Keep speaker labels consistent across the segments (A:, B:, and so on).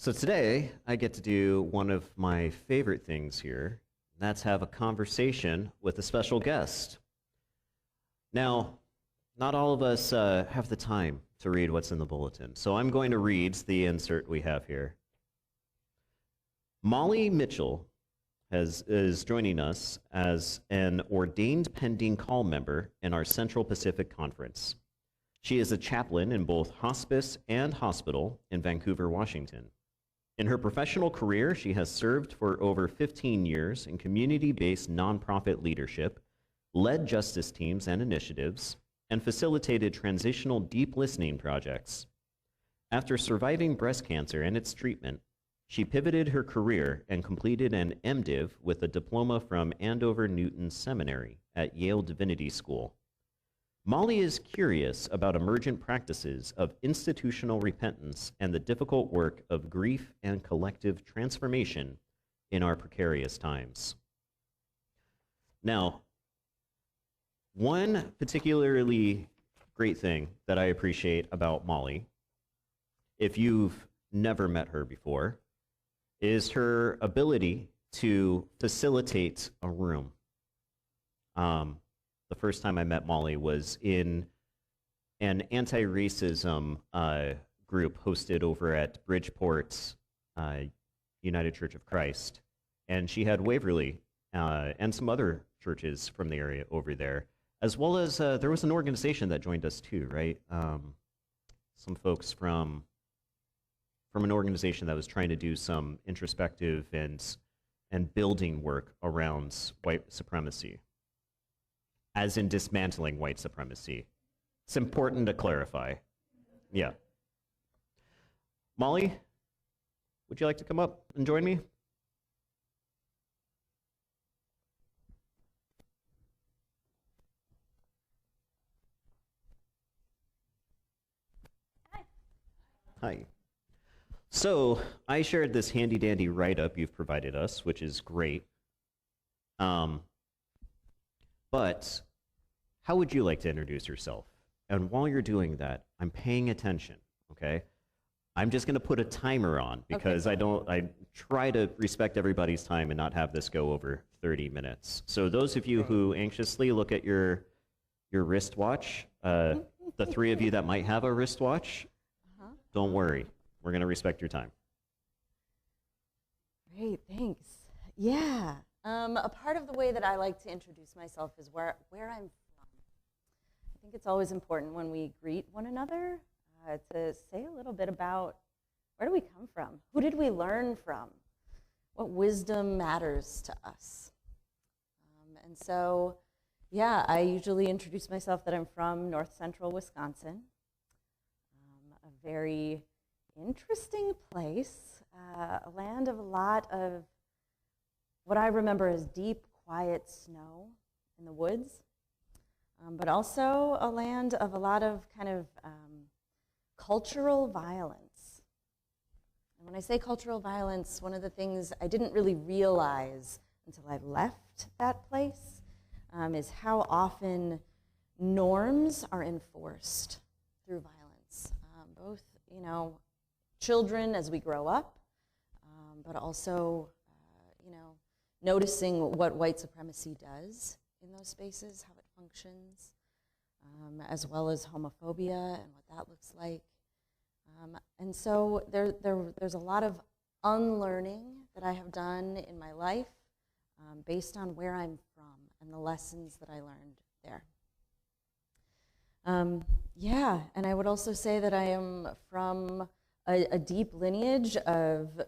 A: So today, I get to do one of my favorite things here. And that's have a conversation with a special guest. Now, not all of us have the time to read what's in the bulletin, so I'm going to read the insert we have here. Molly Mitchell is joining us as an ordained pending call member in our Central Pacific Conference. She is a chaplain in both hospice and hospital in Vancouver, Washington. In her professional career, she has served for over 15 years in community-based nonprofit leadership, led justice teams and initiatives, and facilitated transitional deep listening projects. After surviving breast cancer and its treatment, she pivoted her career and completed an MDiv with a diploma from Andover Newton Seminary at Yale Divinity School. Molly is curious about emergent practices of institutional repentance and the difficult work of grief and collective transformation in our precarious times. Now, one particularly great thing that I appreciate about Molly, if you've never met her before, is her ability to facilitate a room. The first time I met Molly was in an anti-racism group hosted over at Bridgeport United Church of Christ. And she had Waverly and some other churches from the area over there, as well as there was an organization that joined us too, right? Some folks from an organization that was trying to do some introspective and building work around white supremacy, as in dismantling white supremacy. It's important to clarify. Yeah. Molly, would you like to come up and join me?
B: Hi.
A: Hi. So I shared this handy dandy write-up you've provided us, which is great. But how would you like to introduce yourself? And while you're doing that, I'm paying attention, okay? I'm just gonna put a timer on because I try to respect everybody's time and not have this go over 30 minutes. So those of you who anxiously look at your wristwatch, the three of you that might have a wristwatch, don't worry. We're gonna respect your time.
B: Great, thanks. Yeah, a part of the way that I like to introduce myself is where I'm from. I think it's always important when we greet one another to say a little bit about where do we come from? Who did we learn from? What wisdom matters to us? And so, yeah, I usually introduce myself that I'm from North Central Wisconsin, a very interesting place, a land of a lot of what I remember as deep, quiet snow in the woods, but also a land of a lot of kind of cultural violence. And when I say cultural violence, one of the things I didn't really realize until I left that place is how often norms are enforced through violence, both, you know, children as we grow up, but also, you know, noticing what white supremacy does in those spaces, how it functions, as well as homophobia and what that looks like. And so there's a lot of unlearning that I have done in my life based on where I'm from and the lessons that I learned there. Yeah, and I would also say that I am from a deep lineage of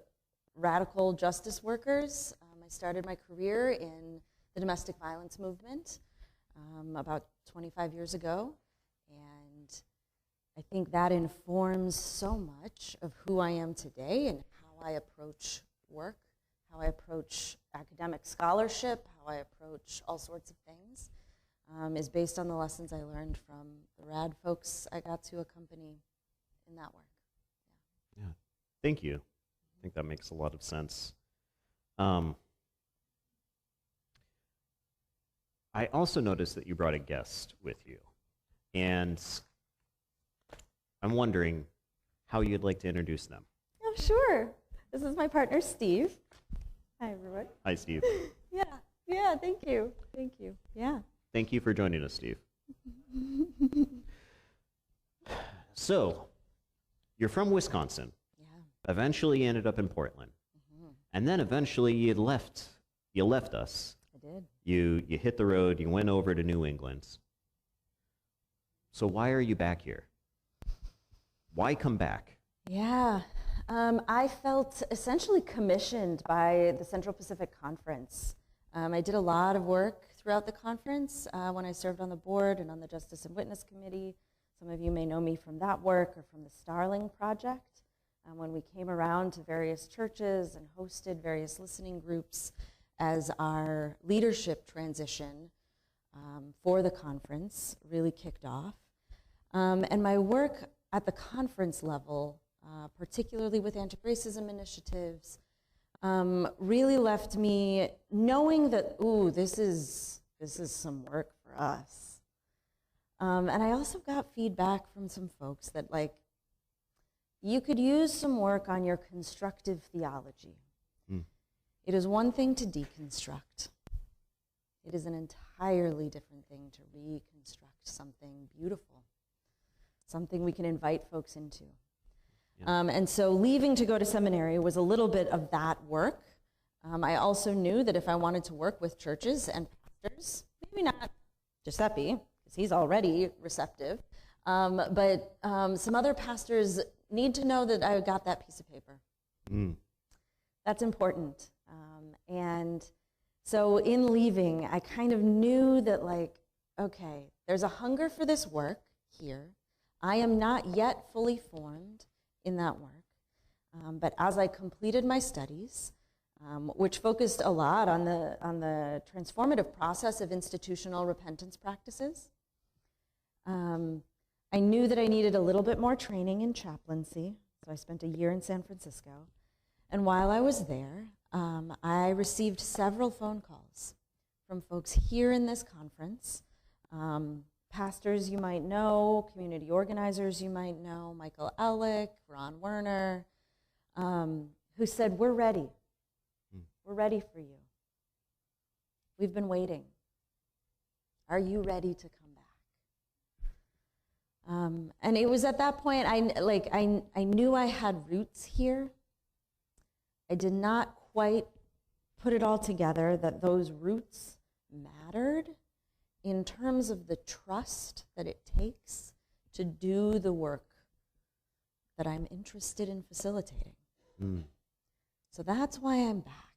B: radical justice workers. I started my career in the domestic violence movement about 25 years ago, and I think that informs so much of who I am today and how I approach work, how I approach academic scholarship, how I approach all sorts of things, is based on the lessons I learned from the rad folks I got to accompany in that work.
A: Yeah, thank you. I think that makes a lot of sense. I also noticed that you brought a guest with you, and I'm wondering how you'd like to introduce them.
B: Oh, sure. This is my partner, Steve. Hi, everyone.
A: Hi, Steve.
B: Yeah, thank you. Thank you. Yeah.
A: Thank you for joining us, Steve. So, you're from Wisconsin.
B: Yeah.
A: Eventually you ended up in Portland. And then eventually you left us.
B: I did.
A: You hit the road, you went over to New England. So why are you back here? Why come back?
B: Yeah. I felt essentially commissioned by the Central Pacific Conference. I did a lot of work throughout the conference when I served on the board and on the Justice and Witness Committee. Some of you may know me from that work or from the Starling Project, when we came around to various churches and hosted various listening groups as our leadership transition for the conference really kicked off. And my work at the conference level, particularly with anti-racism initiatives, really left me knowing that, ooh, this is some work for us. And I also got feedback from some folks that, like, you could use some work on your constructive theology. It is one thing to deconstruct. It is an entirely different thing to reconstruct something beautiful, something we can invite folks into. Yeah. And so leaving to go to seminary was a little bit of that work. I also knew that if I wanted to work with churches and pastors, maybe not Giuseppe, because he's already receptive, but some other pastors need to know that I got that piece of paper. That's important. And so in leaving, I kind of knew that, like, okay, there's a hunger for this work here. I am not yet fully formed in that work. But as I completed my studies, which focused a lot on the transformative process of institutional repentance practices, I knew that I needed a little bit more training in chaplaincy, so I spent a year in San Francisco. And while I was there, I received several phone calls from folks here in this conference, pastors you might know, community organizers you might know, Michael Ellick, Ron Werner, who said, we're ready. We're ready for you. We've been waiting. Are you ready to come back? And it was at that point, I knew I had roots here. I did not quite put it all together that those roots mattered in terms of the trust that it takes to do the work that I'm interested in facilitating. So that's why I'm back.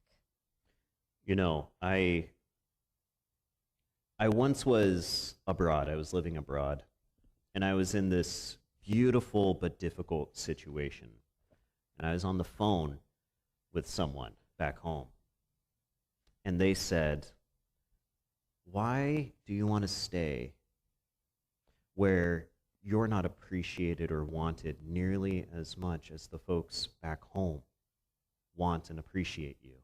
A: You know, I once was abroad. I was living abroad, and I was in this beautiful but difficult situation. And I was on the phone with someone back home, and they said, why do you want to stay where you're not appreciated or wanted nearly as much as the folks back home want and appreciate you?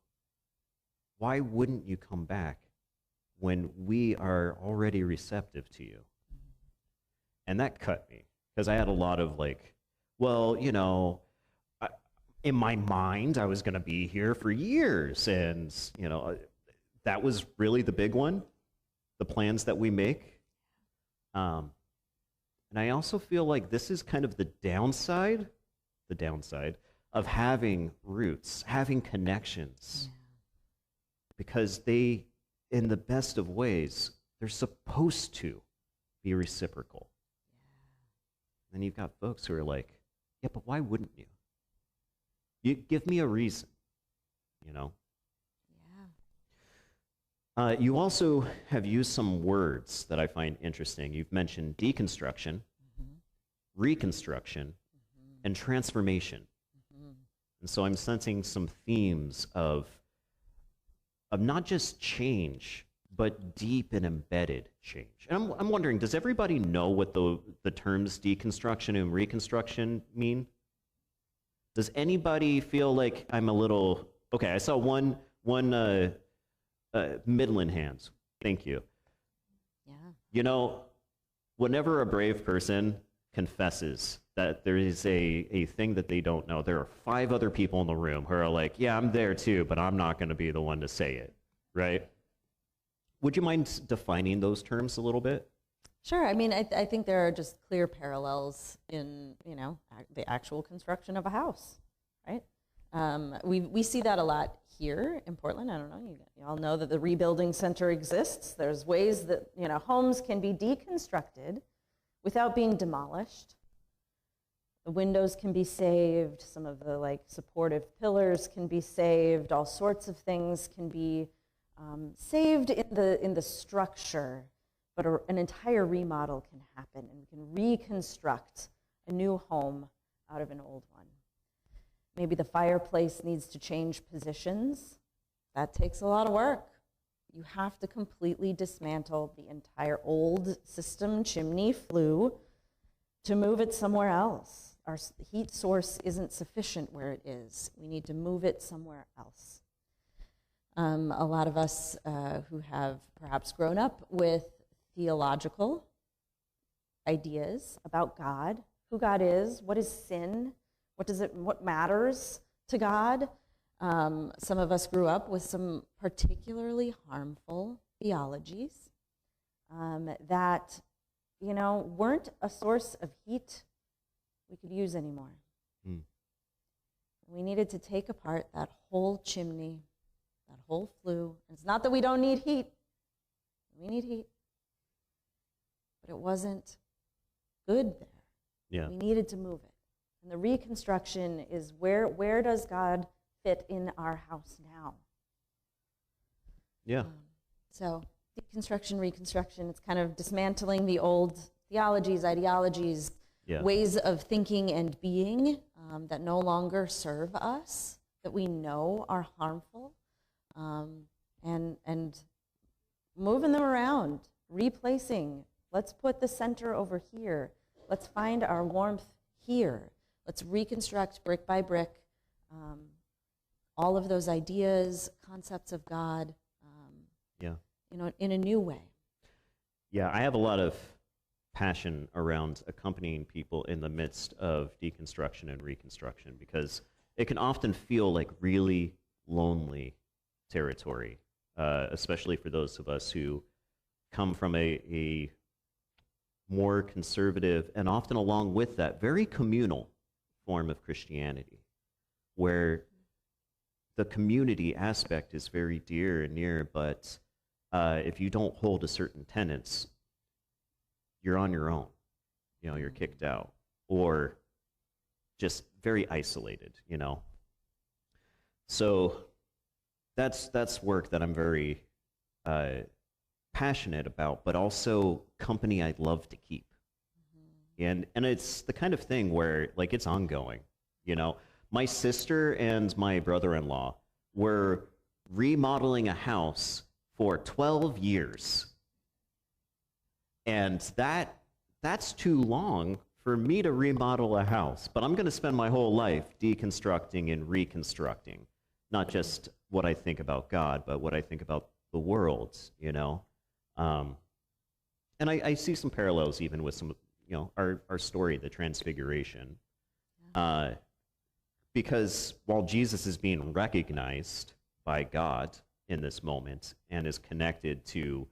A: Why wouldn't you come back when we are already receptive to you? And that cut me, because I had a lot of like, well, you know, in my mind, I was going to be here for years. And, you know, that was really the big one, the plans that we make. And I also feel like this is kind of the downside of having roots, having connections. Yeah. Because they, in the best of ways, they're supposed to be reciprocal. Yeah. And you've got folks who are like, yeah, but why wouldn't you? You give me a reason, you know? Yeah. You also have used some words that I find interesting. You've mentioned deconstruction, reconstruction, and transformation. And so I'm sensing some themes of not just change, but deep and embedded change. And I'm wondering, does everybody know what the terms deconstruction and reconstruction mean? Does anybody feel like I'm a little, okay, I saw one Midland hands. Thank you. Yeah. You know, whenever a brave person confesses that there is a thing that they don't know. There are 5 other people in the room who are like, yeah, I'm there too, but I'm not going to be the one to say it, right? Would you mind defining those terms a little bit?
B: Sure. I mean, I think there are just clear parallels in, the actual construction of a house, right? We see that a lot here in Portland. I don't know, you all know that the rebuilding center exists. There's ways that, homes can be deconstructed without being demolished. The windows can be saved, some of the supportive pillars can be saved, all sorts of things can be saved in the structure, but an entire remodel can happen, and we can reconstruct a new home out of an old one. Maybe the fireplace needs to change positions. That takes a lot of work. You have to completely dismantle the entire old system, chimney, flue, to move it somewhere else. Our heat source isn't sufficient where it is. We need to move it somewhere else. A lot of us who have perhaps grown up with theological ideas about God, who God is, what is sin, what matters to God. Some of us grew up with some particularly harmful theologies that, weren't a source of heat we could use anymore. We needed to take apart that whole chimney, that whole flue. And it's not that we don't need heat. We need heat. But it wasn't good there.
A: Yeah.
B: We needed to move it. And the reconstruction is where does God fit in our house now?
A: Yeah.
B: So deconstruction, reconstruction, it's kind of dismantling the old theologies, ideologies, ways of thinking and being that no longer serve us, that we know are harmful, and moving them around, replacing. Let's put the center over here. Let's find our warmth here. Let's reconstruct brick by brick all of those ideas, concepts of God, in a new way.
A: Yeah, I have a lot of passion around accompanying people in the midst of deconstruction and reconstruction, because it can often feel like really lonely territory, especially for those of us who come from a more conservative, and often along with that, very communal form of Christianity, where the community aspect is very dear and near, but if you don't hold to certain tenets, you're on your own. You're kicked out, or just very isolated, So that's work that I'm very passionate about, but also company I'd love to keep. And it's the kind of thing where, it's ongoing, My sister and my brother-in-law were remodeling a house for 12 years. And that's too long for me to remodel a house. But I'm going to spend my whole life deconstructing and reconstructing, not just what I think about God, but what I think about the world, And I see some parallels even with some, our story, the Transfiguration. Because while Jesus is being recognized by God in this moment and is connected to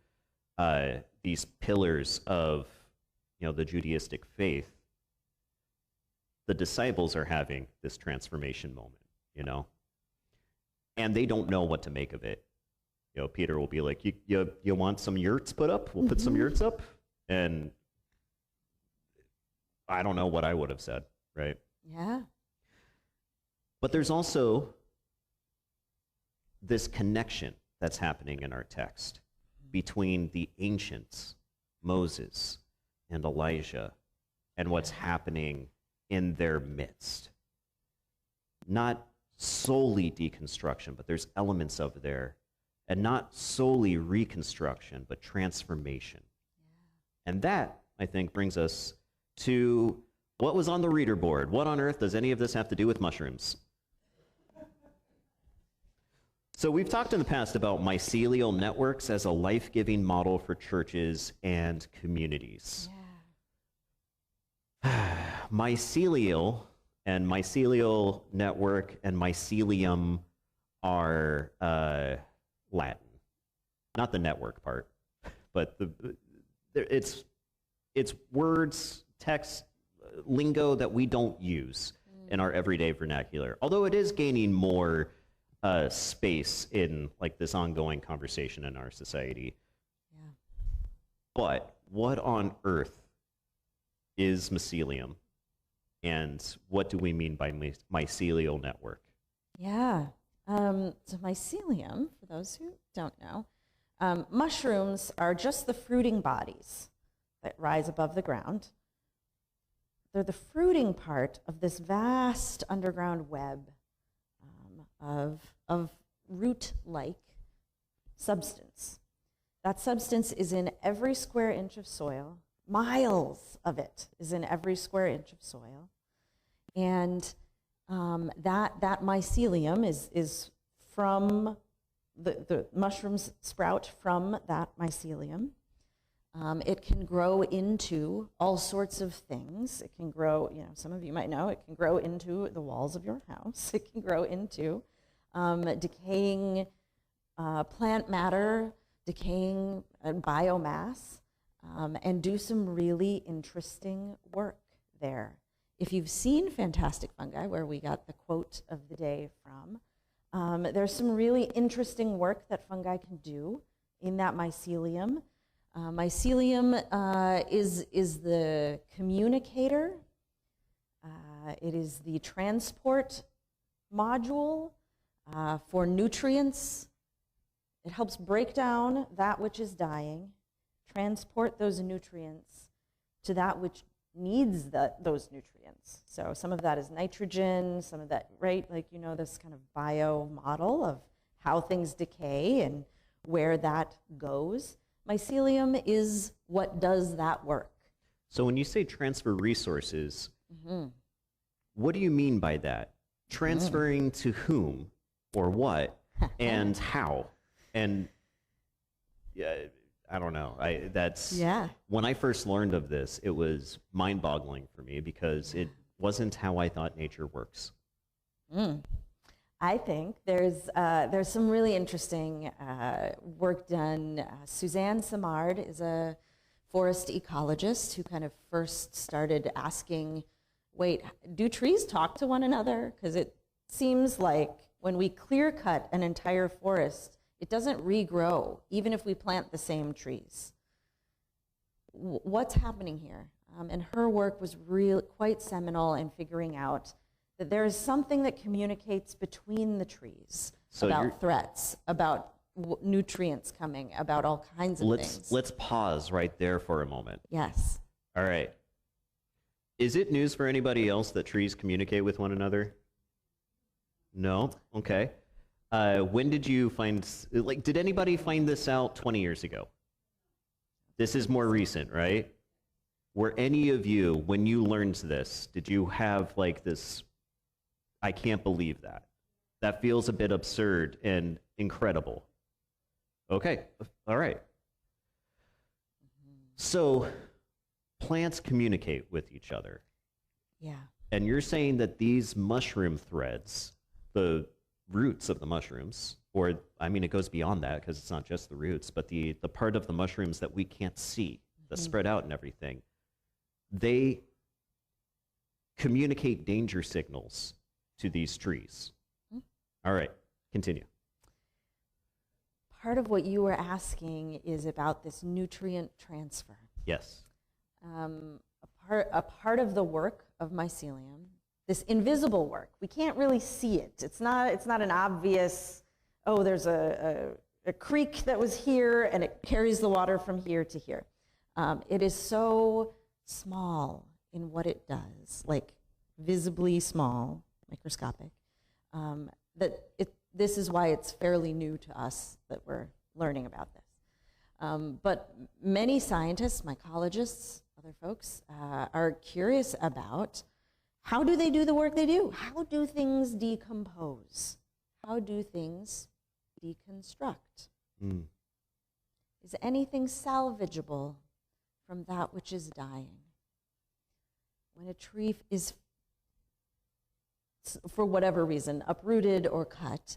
A: these pillars of, the Judaistic faith, the disciples are having this transformation moment, and they don't know what to make of it. Peter will be like, you want some yurts put up? We'll put some yurts up. And I don't know what I would have said, right?
B: Yeah.
A: But there's also this connection that's happening in our text between the ancients, Moses and Elijah, and what's happening in their midst. Not solely deconstruction, but there's elements of there, and not solely reconstruction, but transformation. Yeah. And that, I think, brings us to what was on the reader board. What on earth does any of this have to do with mushrooms? So we've talked in the past about mycelial networks as a life-giving model for churches and communities. Yeah. mycelial and mycelial network and mycelium are Latin. Not the network part, but it's words, text, lingo that we don't use in our everyday vernacular. Although it is gaining more space in like this ongoing conversation in our society.
B: Yeah.
A: But what on earth is mycelium, and what do we mean by mycelial network?
B: Yeah. So mycelium, for those who don't know, mushrooms are just the fruiting bodies that rise above the ground. They're the fruiting part of this vast underground web of root-like substance. That substance is in every square inch of soil. Miles of it is in every square inch of soil. And that mycelium is from the mushrooms sprout from that mycelium. It can grow into all sorts of things. It can grow, some of you might know, it can grow into the walls of your house. It can grow into decaying plant matter, decaying biomass, and do some really interesting work there. If you've seen Fantastic Fungi, where we got the quote of the day from, there's some really interesting work that fungi can do in that mycelium. Mycelium is the communicator. It is the transport module for nutrients. It helps break down that which is dying, transport those nutrients to that which needs those nutrients. So some of that is nitrogen, some of that, right? Like, this kind of bio model of how things decay and where that goes. Mycelium is what does that work.
A: So when you say transfer resources, what do you mean by that? Transferring to whom or what and how? And I don't know. When I first learned of this, it was mind-boggling for me because it wasn't how I thought nature works.
B: I think there's some really interesting work done. Suzanne Simard is a forest ecologist who kind of first started asking, wait, do trees talk to one another? Because it seems like when we clear cut an entire forest, it doesn't regrow, even if we plant the same trees. What's happening here? And her work was really quite seminal in figuring out that there is something that communicates between the trees about threats, about nutrients coming, about all kinds of things.
A: Let's pause right there for a moment.
B: Yes.
A: All right. Is it news for anybody else that trees communicate with one another? No? Okay. When did you find, did anybody find this out 20 years ago? This is more recent, right? Were any of you, when you learned this, did you have this, I can't believe that. That feels a bit absurd and incredible. Okay, all right. So plants communicate with each other.
B: Yeah.
A: And you're saying that these mushroom threads, the roots of the mushrooms, or it goes beyond that because it's not just the roots, but the part of the mushrooms that we can't see, that spread out and everything, they communicate danger signals to these trees. All right, continue.
B: Part of what you were asking is about this nutrient transfer.
A: Yes.
B: A part of the work of mycelium, this invisible work, we can't really see it. It's not an obvious, there's a creek that was here and it carries the water from here to here. It is so small in what it does, visibly small, microscopic, this is why it's fairly new to us that we're learning about this. But many scientists, mycologists, other folks, are curious about how do they do the work they do? How do things decompose? How do things deconstruct? Is anything salvageable from that which is dying? when a tree is, for whatever reason, uprooted or cut,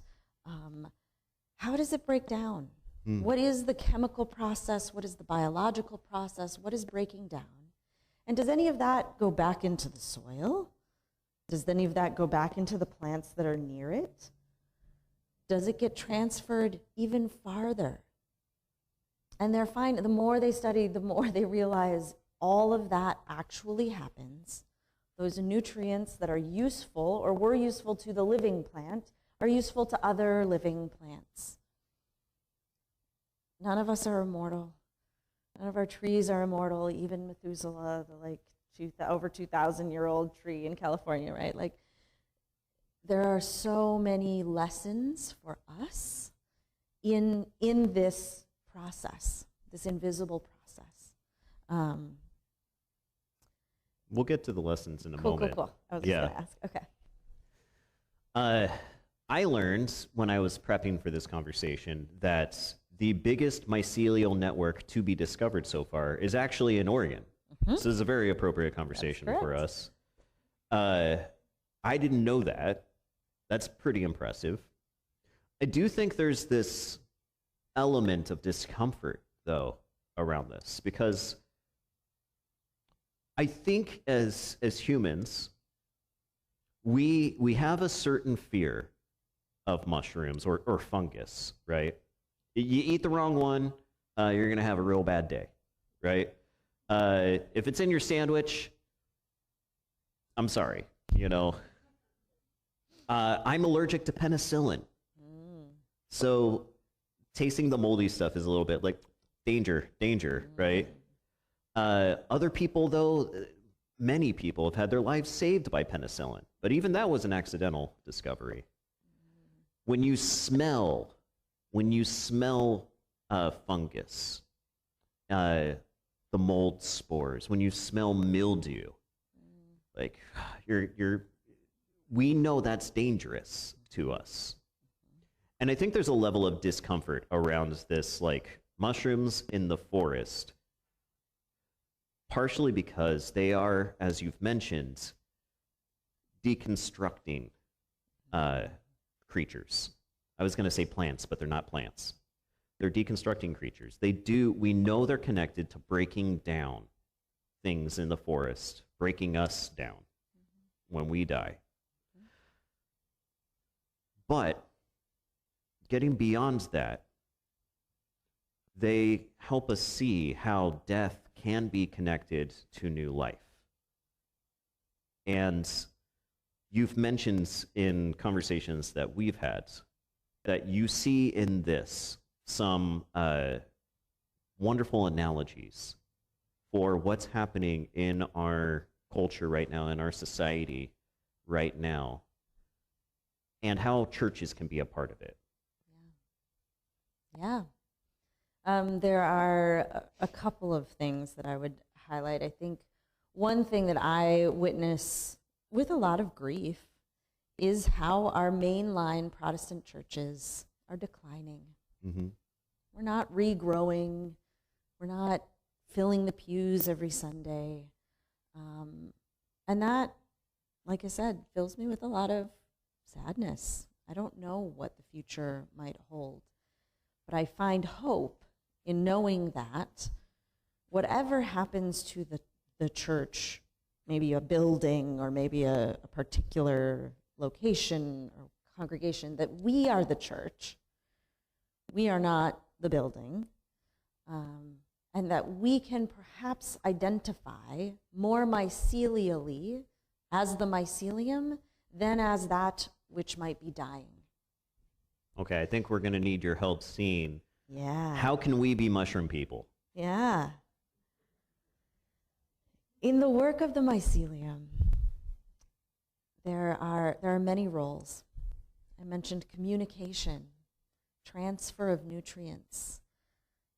B: how does it break down? What is the chemical process? What is the biological process? What is breaking down? And does any of that go back into the soil? Does any of that go back into the plants that are near it? Does it get transferred even farther? And they're fine. The more they study, the more they realize all of that actually happens. Those nutrients that are useful or were useful to the living plant are useful to other living plants. None of us are immortal. None of our trees are immortal, even Methuselah, the over 2,000-year-old tree in California, right? Like, there are so many lessons for us in this process, this invisible process.
A: We'll get to the lessons in a
B: Cool.
A: moment.
B: I was just going to ask. Okay.
A: I learned when I was prepping for this conversation that the biggest mycelial network to be discovered so far is actually in Oregon. So this is a very appropriate conversation for us. I didn't know that. That's pretty impressive. I do think there's this element of discomfort, though, around this, because I think as humans, we have a certain fear of mushrooms or fungus, right? You eat the wrong one, you're going to have a real bad day, right? If it's in your sandwich, I'm sorry, you know. I'm allergic to penicillin. So tasting the moldy stuff is a little bit like danger, right? Other people, though, many people have had their lives saved by penicillin. But even that was an accidental discovery. When you smell fungus, the mold spores, when you smell mildew, like we know that's dangerous to us. And I think there's a level of discomfort around this, like mushrooms in the forest, partially because they are, as you've mentioned, deconstructing creatures. I was going to say plants, but they're not plants. They're deconstructing creatures. We know they're connected to breaking down things in the forest, breaking us down when we die. But getting beyond that, they help us see how death can be connected to new life. And you've mentioned in conversations that we've had that you see in this some wonderful analogies for what's happening in our culture right now, in our society right now, and how churches can be a part of it.
B: Yeah. There are a couple of things that I would highlight. I think one thing that I witness with a lot of grief is how our mainline Protestant churches are declining.
A: Mm-hmm.
B: We're not regrowing. We're not filling the pews every Sunday. And that, like I said, fills me with a lot of sadness. I don't know what the future might hold. But I find hope in knowing that whatever happens to the church, maybe a building or maybe a particular location or congregation, that we are the church. We are not the building. And that we can perhaps identify more mycelially as the mycelium than as that which might be dying.
A: Okay, I think we're going to need your help seeing.
B: Yeah.
A: How can we be mushroom people?
B: Yeah. In the work of the mycelium, there are many roles. I mentioned communication, transfer of nutrients,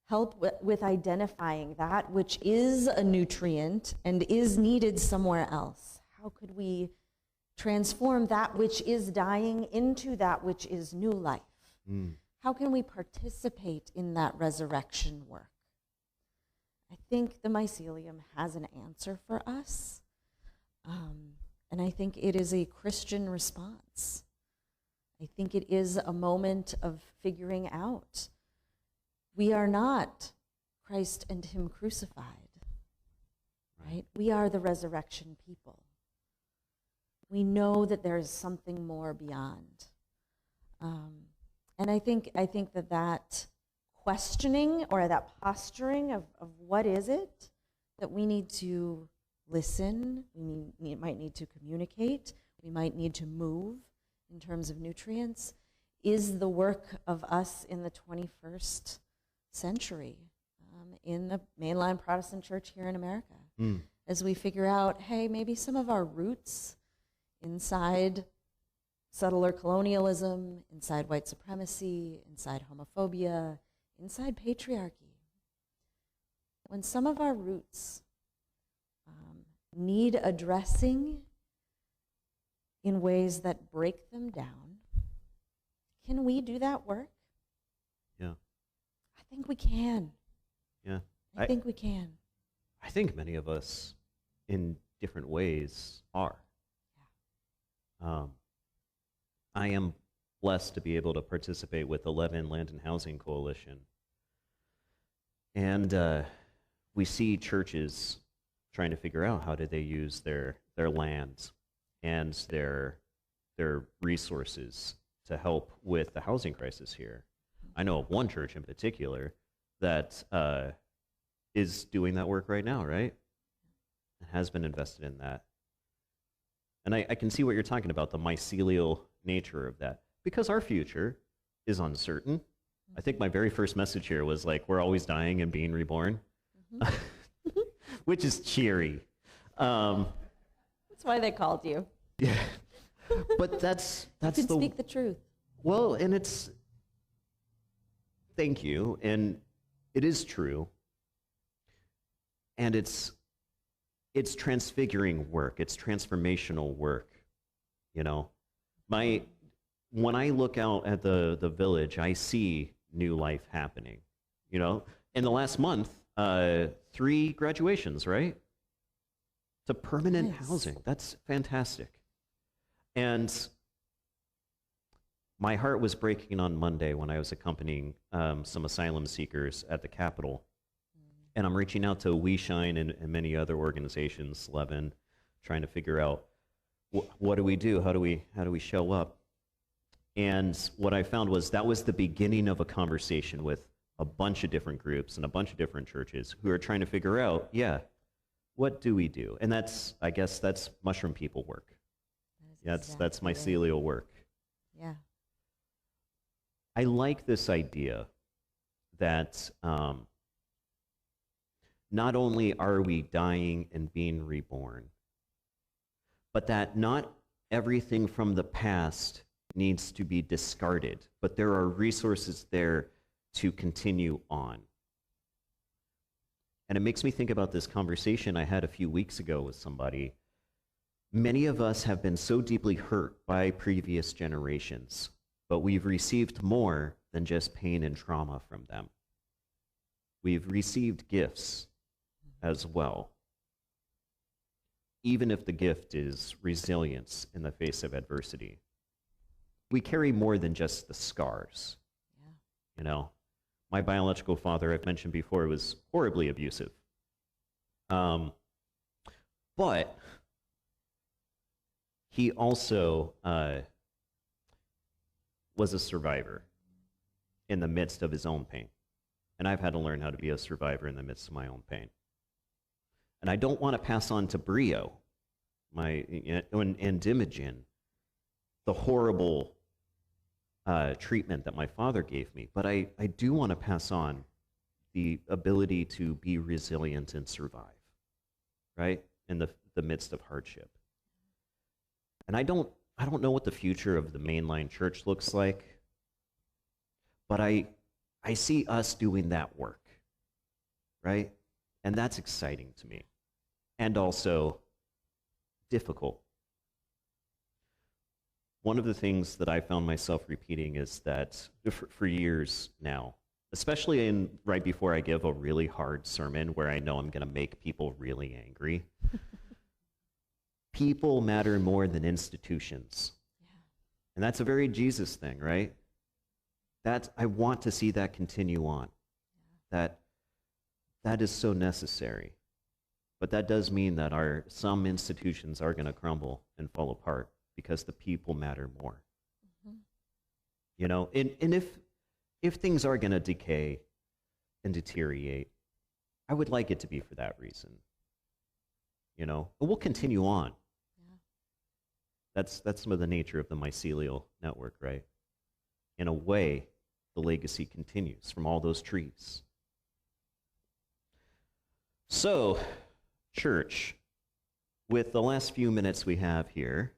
B: help with identifying that which is a nutrient and is needed somewhere else. How could we transform that which is dying into that which is new life? How can we participate in that resurrection work? I think the mycelium has an answer for us. And I think it is a Christian response. I think it is a moment of figuring out we are not Christ and him crucified, right? We are the resurrection people. We know that there is something more beyond. And I think that questioning or that posturing of what is it that we need to listen, might need to communicate, we might need to move in terms of nutrients, is the work of us in the 21st century, in the mainline Protestant church here in America. As we figure out, hey, maybe some of our roots inside subtler colonialism, inside white supremacy, inside homophobia, inside patriarchy. When some of our roots need addressing in ways that break them down, can we do that work?
A: Yeah.
B: I think we can.
A: Yeah.
B: I think we can.
A: I think many of us, in different ways, are. Yeah. I am blessed to be able to participate with 11 Land and Housing Coalition. And we see churches trying to figure out how do they use their land and their resources to help with the housing crisis here. I know of one church in particular that is doing that work right now, right? And has been invested in that. And I can see what you're talking about, the mycelial nature of that, because our future is uncertain. I think my very first message here was like, we're always dying and being reborn, which is cheery.
B: That's why they called you.
A: Yeah, but that's
B: you can speak the truth.
A: Well, and it's, thank you, and it is true, and it's transfiguring work. It's transformational work, you know. When I look out at the village, I see new life happening, you know. In the last month, 3 graduations, right? To permanent housing. That's fantastic. And my heart was breaking on Monday when I was accompanying some asylum seekers at the Capitol. And I'm reaching out to We Shine and many other organizations, Levin, trying to figure out what do we do? How do we show up? And what I found was that was the beginning of a conversation with a bunch of different groups and a bunch of different churches who are trying to figure out, yeah, what do we do? And I guess that's mushroom people work. That's mycelial work.
B: Yeah.
A: I like this idea that not only are we dying and being reborn, but that not everything from the past needs to be discarded, but there are resources there to continue on. And it makes me think about this conversation I had a few weeks ago with somebody. Many of us have been so deeply hurt by previous generations, but we've received more than just pain and trauma from them. We've received gifts as well, even if the gift is resilience in the face of adversity. We carry more than just the scars.
B: Yeah.
A: You know, my biological father, I've mentioned before, was horribly abusive. But he also was a survivor in the midst of his own pain. And I've had to learn how to be a survivor in the midst of my own pain. And I don't want to pass on to Brio, and Imogen, the horrible treatment that my father gave me. But I do want to pass on the ability to be resilient and survive, right, in the midst of hardship. And I don't know what the future of the mainline church looks like, but I see us doing that work, right? And that's exciting to me, and also difficult. One of the things that I found myself repeating is that for years now, especially right before I give a really hard sermon where I know I'm going to make people really angry, People matter more than institutions.
B: Yeah.
A: And that's a very Jesus thing, right? I want to see that continue on. That is so necessary. But that does mean that some institutions are going to crumble and fall apart because the people matter more.
B: Mhm.
A: You know, and if things are going to decay and deteriorate, I would like it to be for that reason. You know, but we'll continue on.
B: Yeah.
A: That's some of the nature of the mycelial network, right? In a way, the legacy continues from all those trees. So, church, with the last few minutes we have here,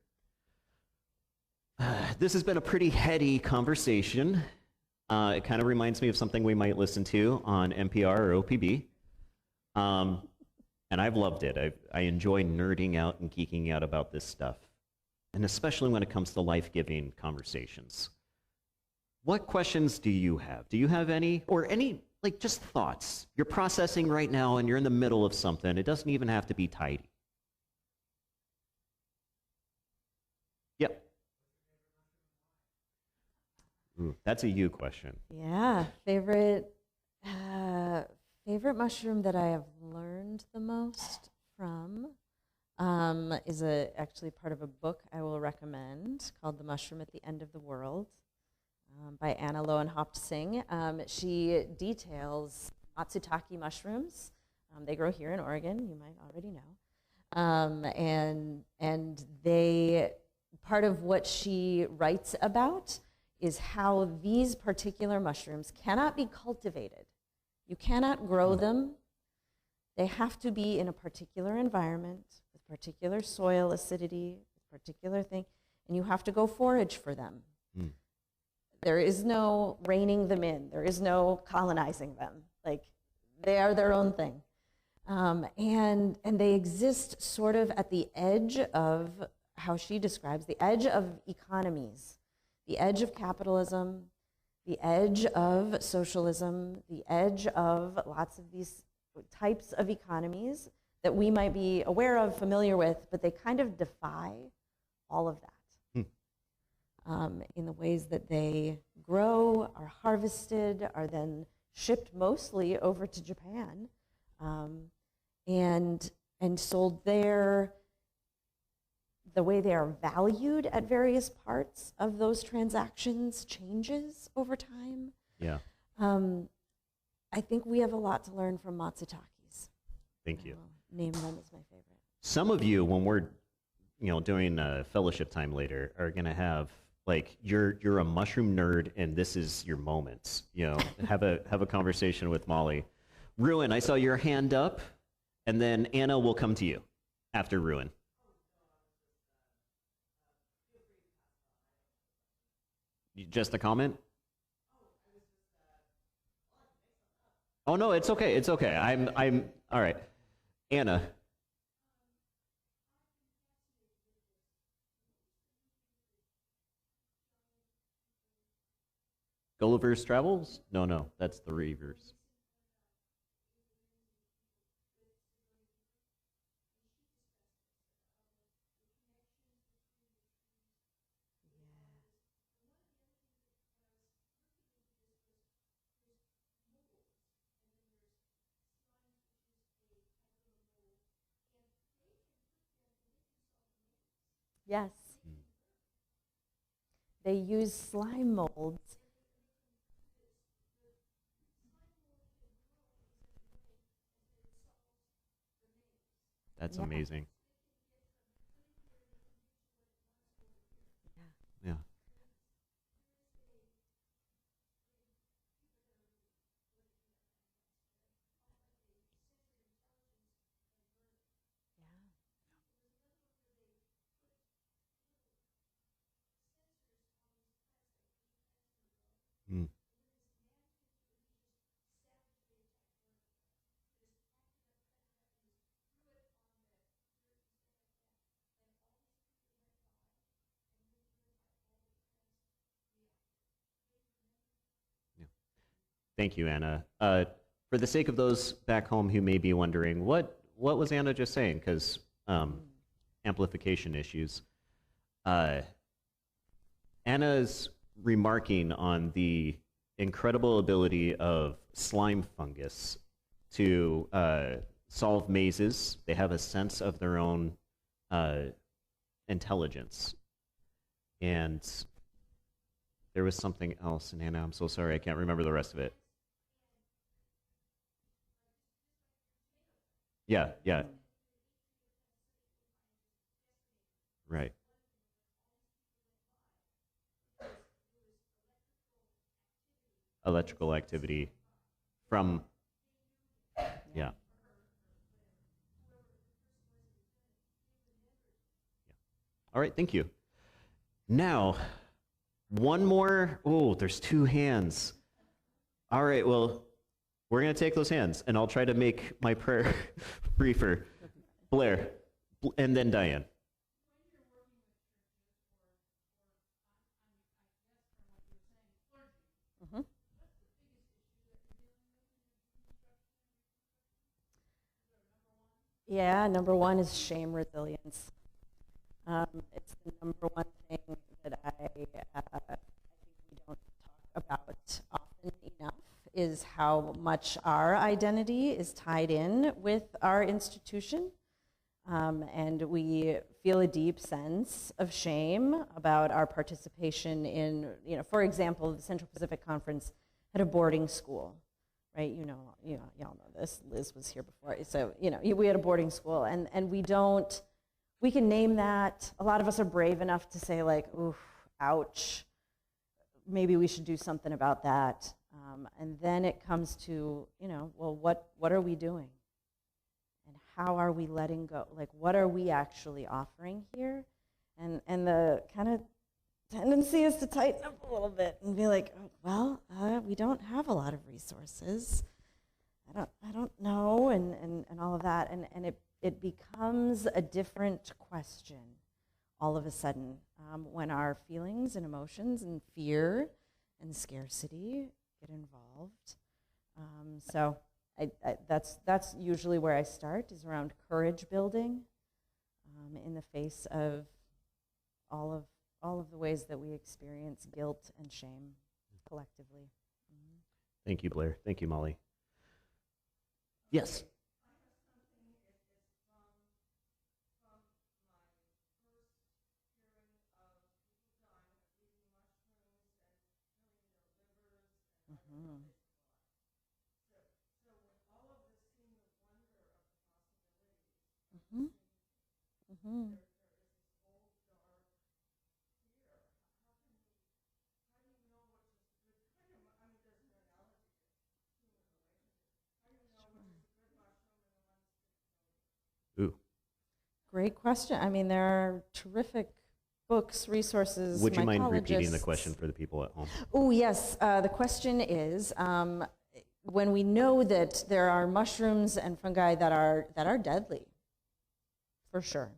A: this has been a pretty heady conversation. It kind of reminds me of something we might listen to on NPR or OPB. And I've loved it. I enjoy nerding out and geeking out about this stuff, and especially when it comes to life-giving conversations. What questions do you have? Do you have any, or any, like, just thoughts? You're processing right now and you're in the middle of something. It doesn't even have to be tidy. Yep. Ooh, that's a you question.
B: Yeah, favorite mushroom that I have learned the most from is actually part of a book I will recommend called "The Mushroom at the End of the World" by Anna Lowenhaupt-Singh. She details matsutake mushrooms. They grow here in Oregon. You might already know, and they part of what she writes about is how these particular mushrooms cannot be cultivated. You cannot grow them. They have to be in a particular environment, with particular soil acidity, particular thing, and you have to go forage for them. Mm. There is no reining them in. There is no colonizing them. Like, they are their own thing. And they exist sort of at the edge of, how she describes, the edge of economies, the edge of capitalism, the edge of socialism, the edge of lots of these types of economies that we might be aware of, familiar with, but they kind of defy all of that in the ways that they grow, are harvested, are then shipped mostly over to Japan and sold there. The way they are valued at various parts of those transactions changes over time.
A: Yeah.
B: I think we have a lot to learn from matsutakis.
A: Thank you.
B: Name them as my favorite.
A: Some of you, when we're doing fellowship time later, are going to have, like, you're a mushroom nerd and this is your moment. Have a conversation with Molly. Ruin, I saw your hand up, and then Anna will come to you after Ruin. Just a comment? Oh no, it's okay. It's okay. I'm all right. Anna. Gulliver's Travels? No, that's the Reavers.
B: Yes. They use slime molds.
A: That's amazing. Yeah. Mm. Thank you, Anna. For the sake of those back home who may be wondering, what was Anna just saying? Because amplification issues. Anna's remarking on the incredible ability of slime fungus to solve mazes. They have a sense of their own intelligence. And there was something else, and Anna, I'm so sorry, I can't remember the rest of it. Yeah, yeah. Right. Electrical activity from, yeah. All right, thank you. Now, one more. Oh, there's two hands. All right, well, we're going to take those hands, and I'll try to make my prayer briefer. Blair, and then Diane.
B: Mm-hmm. Yeah, number one is shame resilience. It's the number one thing that I think we don't talk about often enough, is how much our identity is tied in with our institution. And we feel a deep sense of shame about our participation in, for example, the Central Pacific Conference had a boarding school, right? Y'all know this. Liz was here before. So, we had a boarding school, and we can name that. A lot of us are brave enough to say, like, ooh, ouch, maybe we should do something about that. And then it comes to, well, what are we doing? And how are we letting go? Like, what are we actually offering here? And the kind of tendency is to tighten up a little bit and be like, oh, well, we don't have a lot of resources. I don't know, and all of that. And it becomes a different question all of a sudden when our feelings and emotions and fear and scarcity get involved. So that's usually where I start, is around courage building in the face of all of the ways that we experience guilt and shame collectively. Mm-hmm.
A: Thank you, Blair. Thank you, Molly. Yes.
B: Mm-hmm. Mm-hmm. Mm-hmm.
A: Ooh.
B: Great question. I mean, there are terrific books, resources.
A: Would you mind repeating the question for the people at home?
B: Oh, yes. The question is, when we know that there are mushrooms and fungi that are deadly, for sure.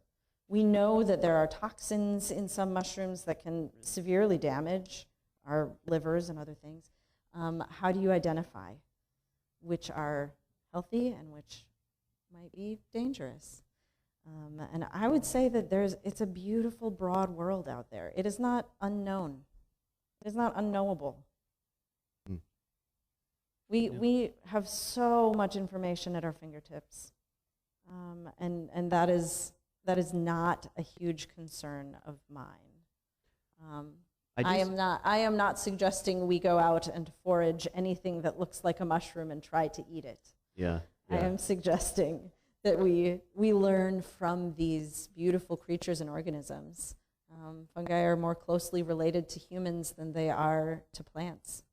B: We know that there are toxins in some mushrooms that can severely damage our livers and other things. How do you identify which are healthy and which might be dangerous? And I would say that it's a beautiful, broad world out there. It is not unknown. It is not unknowable.
A: Mm.
B: We have so much information at our fingertips, and that is not a huge concern of mine. I am not suggesting we go out and forage anything that looks like a mushroom and try to eat it.
A: Yeah.
B: I am suggesting that we learn from these beautiful creatures and organisms. Fungi are more closely related to humans than they are to plants.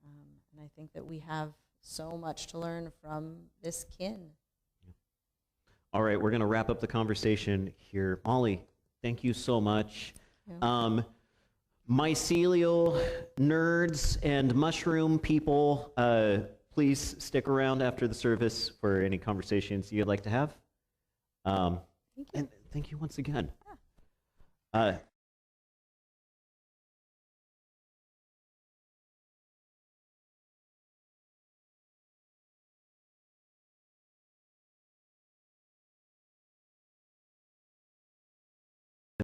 B: And I think that we have so much to learn from this kin.
A: All right, we're going to wrap up the conversation here. Molly, thank you so much.
B: Yeah.
A: Mycelial nerds and mushroom people, please stick around after the service for any conversations you'd like to have.
B: Thank you.
A: And thank you once again.
B: Yeah.